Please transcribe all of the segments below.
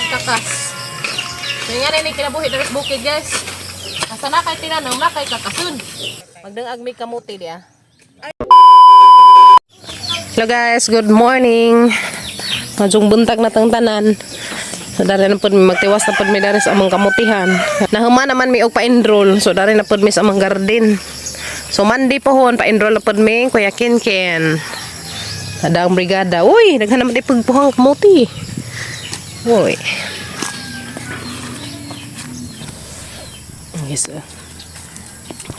magkakas. So yan ini kinabuhi dari bukid guys. Asa na kay tinanom na kay kakasun. Magdangag mi kamuti dia. Hello guys, good morning. Majung buntag na tang tanan. So dari na pud magtiwas na pud mi dari sa among kamutihan. Nahuma naman mi og pa-enroll. So dari na pud mi sa among garden. So Monday pohon pa-enroll na pud mi Kuya Kinkin. Ada ang brigada. Uy, naghanap di pagpuhang kamuti. Uy. Yes.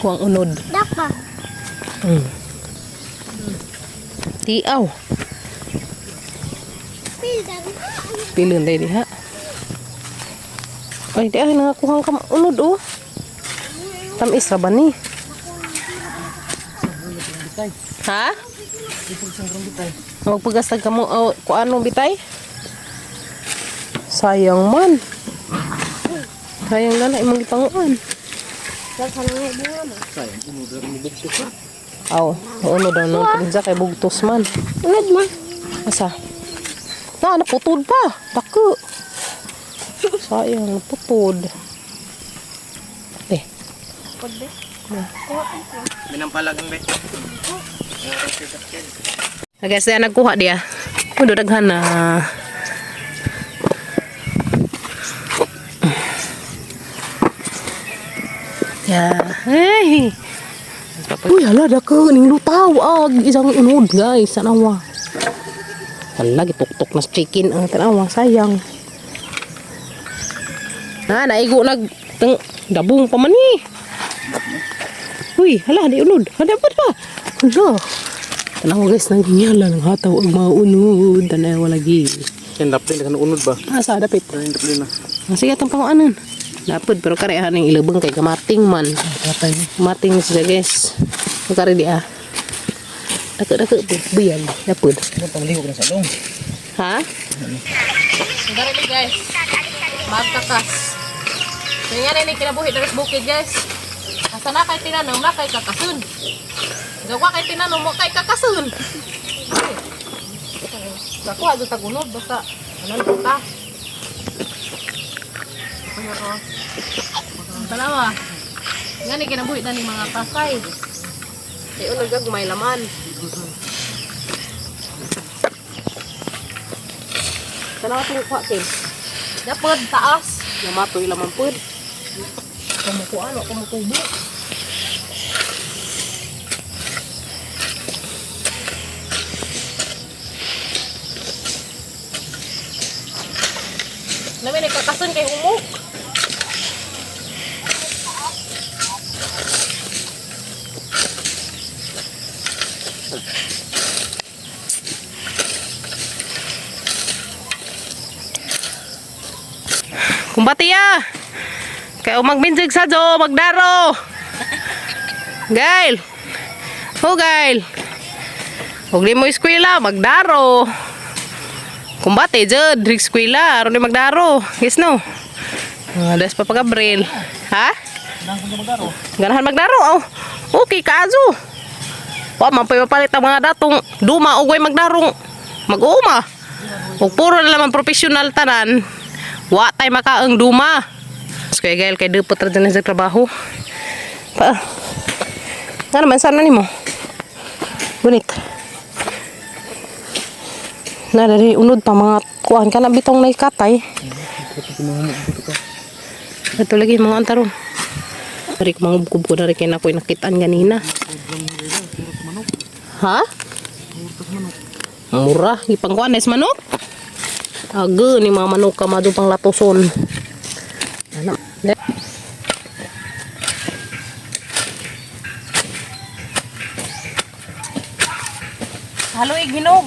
Huwag unod. Dapa. Tiaw. Pildang. Pilun tayo diha. Ay, di ay nangakuhang kam unod oh. Tamis ra ba ni? Ha? Magpagastag ka mo kung anong bitay? Sayang man. Sayang na imong gipanguan. Aw, ano daw nung pinza kay bugtos man. Unod ma. Asa? Naputod pa. Dako. Sayang, naputod. Pwede. Minampalagang be. Guys, saya nagkuha dia. Udah daghan na. Ya, hey. Uy, hala dako ning lutaw ag isang unod guys, tanawa. Hala gituktok na chicken ang tanawa, sayang. Naigo nag dabong pa man ni. Uy, hala di unod. Hala pa. Hala. Tanawa guys, nang hinyala ng hataw ang mga unod. Tanawa lagi. Yan dapat kan unod ba? Asa dapit. Dapat na. Sige atong panguanan. Dapat pero karehan ng ilabang kay kamating man. Kamating siya guys. Kare dia. Dako biyan. Dapat. Pamligo na sa long. Ha? Dari ni guys. Magkakas. So yan ini kinabuhi dari bukid guys. Asa na kay tinanom na kay kakasun. Gawa kay tinanom mo kay kakasun. Dako aja tagunod basta anan ta. Dalawa. Ngani kinabuhi na ni mga kasay. Di ulo gag may laman. Tanawa tong kwatin. Dapat taas. Namatoy laman pud. Kumukuan o kumukubo. Namin nagkakasun kay humok. Kumbati ya. Kaya magbinsig sa jo, magdaro. Gail. Gail. Huwag di mo eskwela, magdaro. Kumbati jud, rig eskwela, aron di magdaro. Yes no. Das pa pag-Abril. Ha? Ganahan magdaro. Oh. Okay, kazo. Pa mapapalit ang mga datong duma ugay magdarong. Mag-uuma. Ug puro na naman professional tanan. Wa tay makaang duma. Kaya gail kay dupot ra din sa trabaho. Pa. Nga naman sana nimo. Gunit. Na dari unod pa mga kuan kana bitong nay katay. Ito lagi mga antaron. Dari mga bukub ko dari kay nakoy nakitaan ganina. Ha? Murah ipangkuan es manok. Aga ni mga manok ka madu pang latoson. Ano? Halo iginog.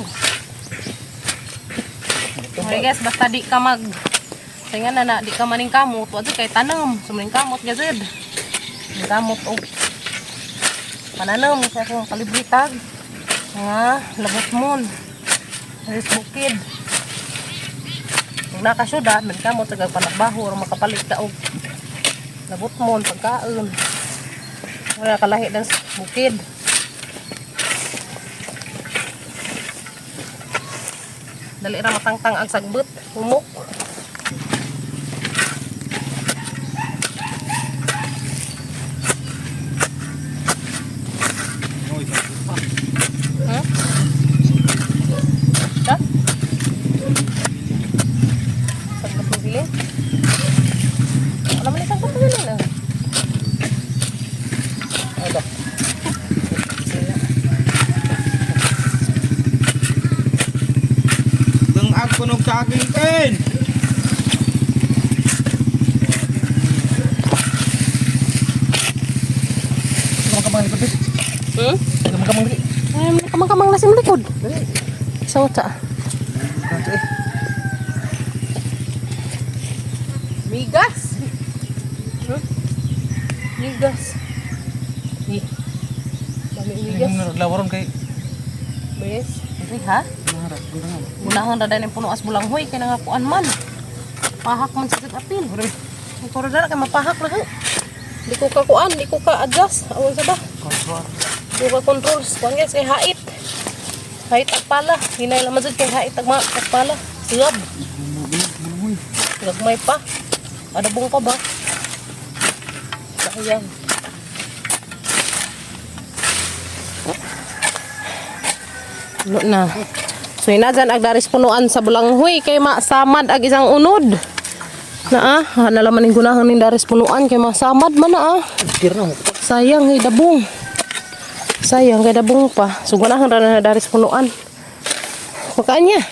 Okay guys, basta di ka mag tingan na di ka maning kamot, wa kay tanam, sumling kamot gazed. Kamot og pananam sa akong kalibritag. Nga labot mon. Aris bukid. Kung nakasyuda, magkamot sa gagpanagbaho o makapalit ka og labot mon pagkaon. Wala kalahi ng bukid. Dali ra matangtang ang sagbot, humok. saging Ken. Kamang-kamang likod. Kamang-kamang likod. Ay, kamang-kamang na sa likod. Sa uta. Kanto eh. Migas. Migas. Ni. Dami migas. Lawaron kay Bes. Iri ha? Maharap gunang. Gunahan ra danin puno as bulanghoy kay nangapuan man. Pahak man sa apil. Ang korodara kay mapahak na ha. Di ko ka kuan, di ko ka adjust. Awon sa ba? Kontrol. Di ko ka control. Kuan guys kay hait. Hait at pala. Hinay lang man kay hait at pala. Siyab. Gagmay pa. Adabong pa ba? Sayang. Ulo na. So inadyan ag daris punuan sa bulanghoy kay masamad ag isang unod. Na nalaman ning gunahan ning daris punuan kay masamad man na Tira mo. Sayang kay dabong. Sayang kay dabong pa. So gunahan ra na daris punuan. Pagkaan niya.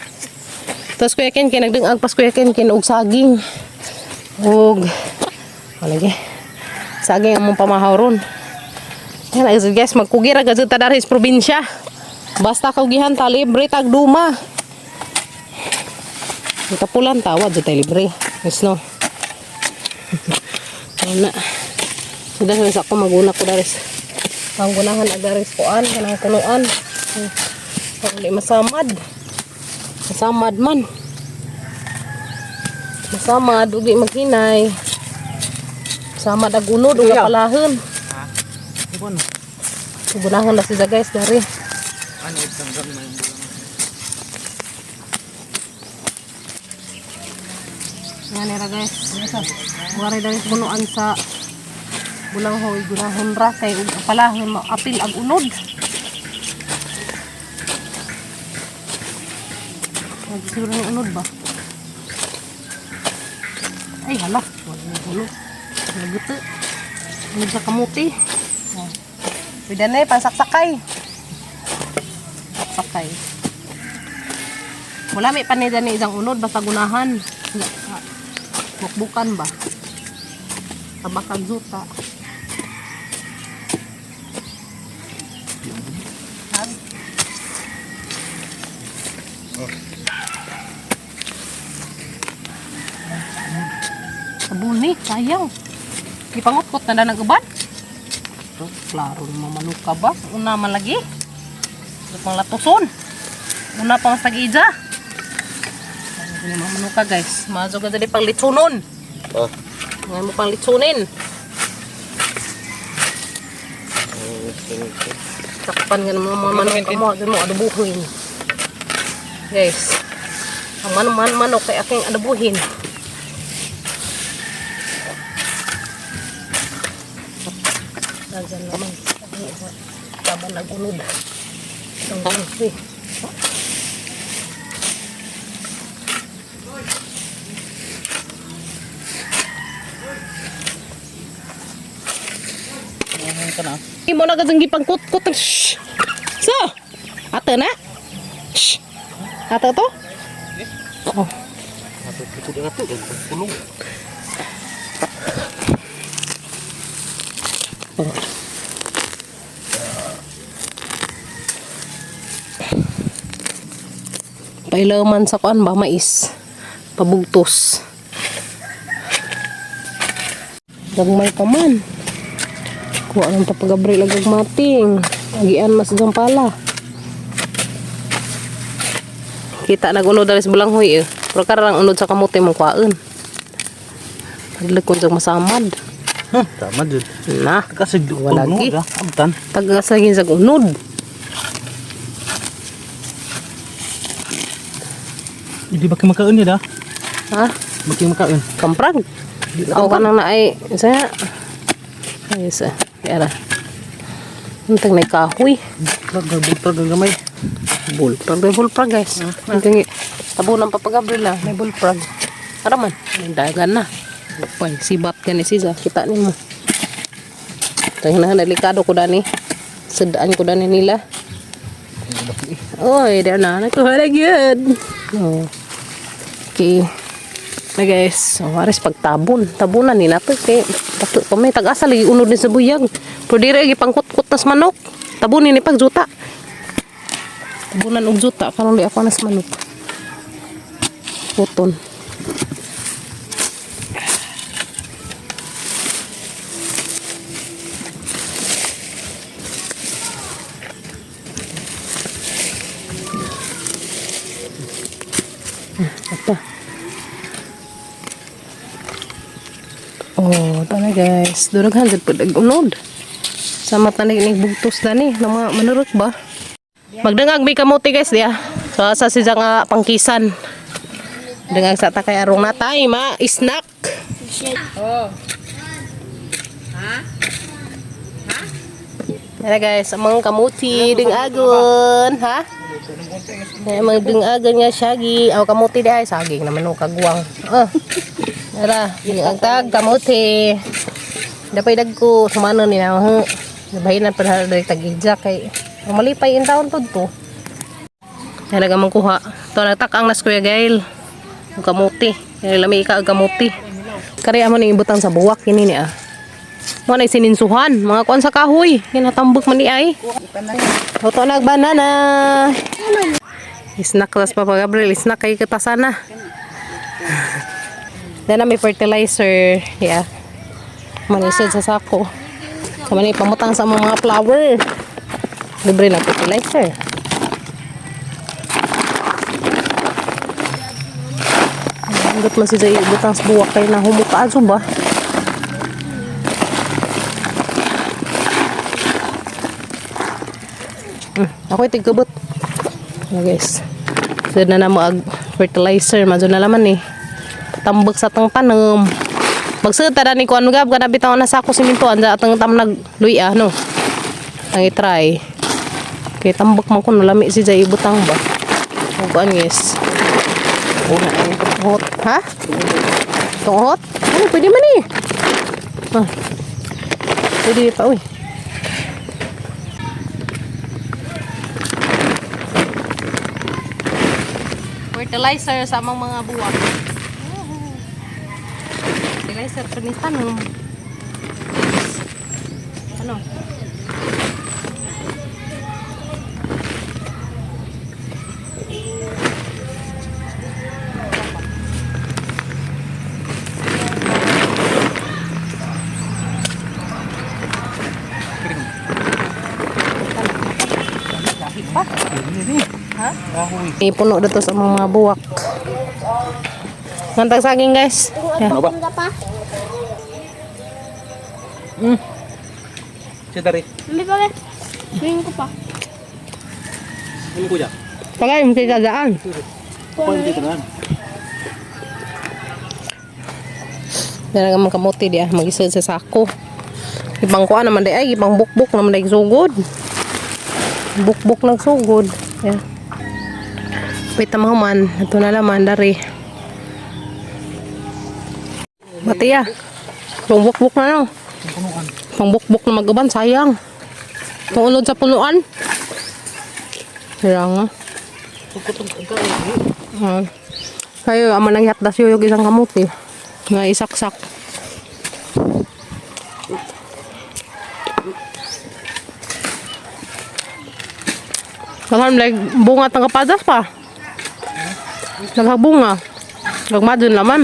Tapos kuya Ken kay nagdingag pas kuya Ken og saging. Og lagi. Saging among pamahaw ron. Yan guys magkugira gazud ta daris probinsya. Basta kaugihan ta libre tag duma. Kapulan tawad jud tay libre. Yes no. Ana. Sudah sa ako maguna ko daris. Panggunahan ag daris kuan kanang punuan. Pagli masamad. Masamad man. Masamad ug di maghinay. Masamad ag unod ug palahon. Ibon. Gunahan na siya guys dari. Ano isang gam na yung bulang. Nga nila guys. Wari dari punuan sa bulanghoy gunahon ra kay ug palahon apil ag unod. Siguro ng unod ba? Ay hala, wala na hulog. Naguto. Unod sa kamuti. Pwede na pansaksakay. Sakay. Wala may panida ni isang unod basta gunahan. Bukbukan ba? Tabakan zuta. Sabuni, sayang. Ipangutkot na na nag-ubad. Klaro naman manuka ba? Una man lagi. Pang latuson. Una pang tag-ija. Ini mga manuka guys. Maso ka dali pang litsunon. Oh. Ngayon mo pang litsunin. Takpan nga ng mga manuka mo. Doon mo adubuhin. Guys. Ang manok kay aking adubuhin. Nandiyan naman. Taban nag-unod. Ang gusto. Imo na kadang gipangkut-kut. Shh. So, ate na. Shh. Ate to? Oh. Ito pulong. Pailaman sa kuan ba mais. Pabugtos. Gagmay pa man. Kuha ng papagabri lagag mating. Agian mas pala. Kita nagunod dari sebelang huy eh. Pero karang unod sa kamote mong kuhaan. Paglikod sa masamad. Tama dyan. Nah, Kasi wala lagi. Abtan. Tagasagin sa unod. Hindi ba kimakain niya da? Ha? Bakit makain? Kamprag. Ako ka nang naay. Isa. Ay, isa. Kaya Untang may kahoy. Bulprag ang gamay. Bullprag guys. Untang tabo ng papagabril na. May bullprag. Araman. May dagan na. Pay, sibat ka ni Siza. Kita ni mo. Ito na delikado ko dani. Sedaan ko dani nila. Oy, dia na. Nakuha na good. Oh. Okay. Na guys, so aris pagtabon. Tabunan nila to kay may tag-asa lagi unod ni sa buyag. Pero dire gi pangkut-kut tas manok. Tabunin ni pagjuta. Tabunan og juta karon di ako nas manok. Puton. Apa? Oh, tana guys. Duraghan jud pud unod. Sama tanig ning bugtos dani, mga manurot ba? Magdangag mi kamote guys dia. So sa siya nga pangkisan. Dangag sa ta kay arong natay ma snack. Oh. Ha? Ha? Tara guys, amang kamuti dingagon, ha? Ay magdingagon nga syagi. Aw kamuti di ay saging naman o kagwang. Oh. Tara, ang kamuti. Dapay dagko sumano ni na ho. Bahinan pa dari tag-ija kay malipay in taon pod to. Talaga man kuha. To nagtakang nas Kuya Gail. Ang kamuti. Kay lami ka ang kamuti. Kari amo ni ibutang sa buwak kini ni ah. Mo na sininsuhan, mga kuan sa kahoy. Kinatambok man ni ay. Oto nag banana. Snack tas Papa Gabriel, snack kay katasana. Dana may fertilizer, yeah. Manisod sa sako. Sa man pamutang sa mga flower. Libre na fertilizer. Andot man si Jay butang sa buwak kay nahumuka aso ba? Ako tigkabot. Guys. So na namo ag fertilizer madyo na laman ni. Tambak sa tang tanom. Magsud ta ni kuan gab kana bitaw na sako simento anda atang tamnag luya no. Ang i-try. Kay tambak man kun lami si Jay ibutang ba. Ang kuan guys. Una ay hot, ha? Hot? Ano pwede man ni? Ah. Pwede pa uy. Fertilizer sa mga buwak. Fertilizer panis tanong. Ano? Ha? Ipuno dito sa mga buwak. Ngantag saging guys. Ano ba? Pa? Cetari. Hindi pa guys. Tingin ko pa. Ini kuya. Tagay mo kagadaan. Pon dito na. Dala nga kamuti dia magisod sa sako. Ibang kuan naman day ay ibang bukbuk naman day sugod. Bukbuk nagsugod. Yeah. Wait tamahuman, ito na laman dari. Mati ya. Pangbukbuk na no. Pangbukbuk na mag-uban sayang. Tungulod sa punuan. Hirang. Kayo ama nang yatdas yung isang kamuti. Nga isaksak. Naman like bunga tang kapadas pa. Nagbunga. Nagmadun laman.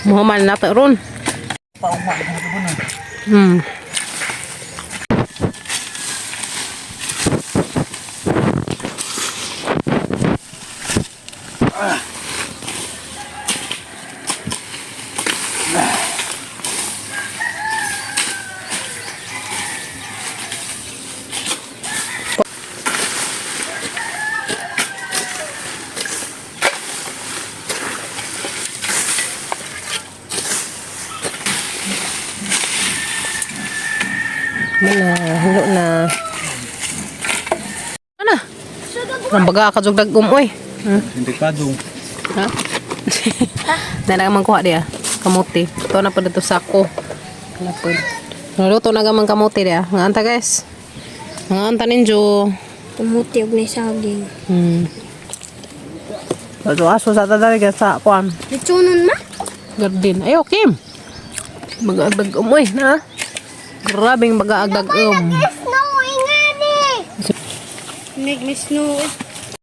Muhammad na ta ron. Hilo na. Ano? Ang baga ka jug dagum oy. Hindi kadong. Ha? Dala man kuha dia. Kamuti. Ito na pa dito sako. Lapod. Naluto na gamang kamuti dia. Nga anta guys. Nga anta ninyo. Tumuti og ni saging. Aso sa tadari sa kuan. Litsunon ma? Garden. Ayo, Kim. Mag-agdag umoy na. Grabing mag-agdag Snow, ingani! Make me snow.